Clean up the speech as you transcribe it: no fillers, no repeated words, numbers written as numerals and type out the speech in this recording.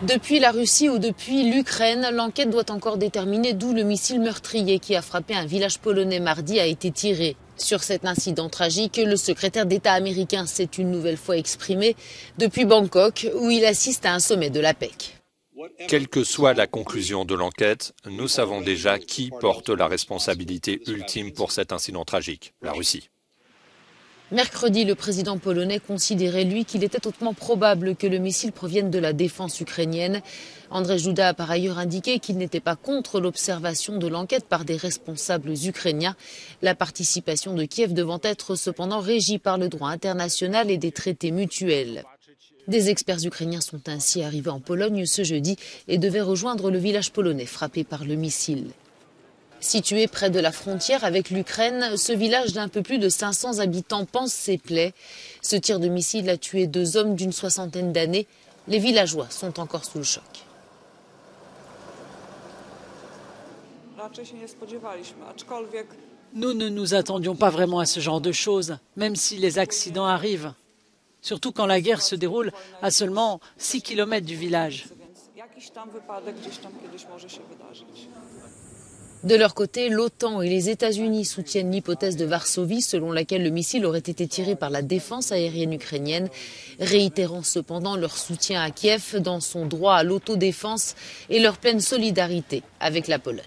Depuis la Russie ou depuis l'Ukraine, l'enquête doit encore déterminer d'où le missile meurtrier qui a frappé un village polonais mardi a été tiré. Sur cet incident tragique, le secrétaire d'État américain s'est une nouvelle fois exprimé depuis Bangkok, où il assiste à un sommet de l'APEC. Quelle que soit la conclusion de l'enquête, nous savons déjà qui porte la responsabilité ultime pour cet incident tragique, la Russie. Mercredi, le président polonais considérait, lui, qu'il était hautement probable que le missile provienne de la défense ukrainienne. Andrzej Duda a par ailleurs indiqué qu'il n'était pas contre l'observation de l'enquête par des responsables ukrainiens. La participation de Kiev devant être cependant régie par le droit international et des traités mutuels. Des experts ukrainiens sont ainsi arrivés en Pologne ce jeudi et devaient rejoindre le village polonais frappé par le missile. Situé près de la frontière avec l'Ukraine, ce village d'un peu plus de 500 habitants panse ses plaies. Ce tir de missile a tué 2 hommes d'une soixantaine d'années. Les villageois sont encore sous le choc. Nous ne nous attendions pas vraiment à ce genre de choses, même si les accidents arrivent. Surtout quand la guerre se déroule à seulement 6 km du village. De leur côté, l'OTAN et les États-Unis soutiennent l'hypothèse de Varsovie selon laquelle le missile aurait été tiré par la défense aérienne ukrainienne, réitérant cependant leur soutien à Kiev dans son droit à l'autodéfense et leur pleine solidarité avec la Pologne.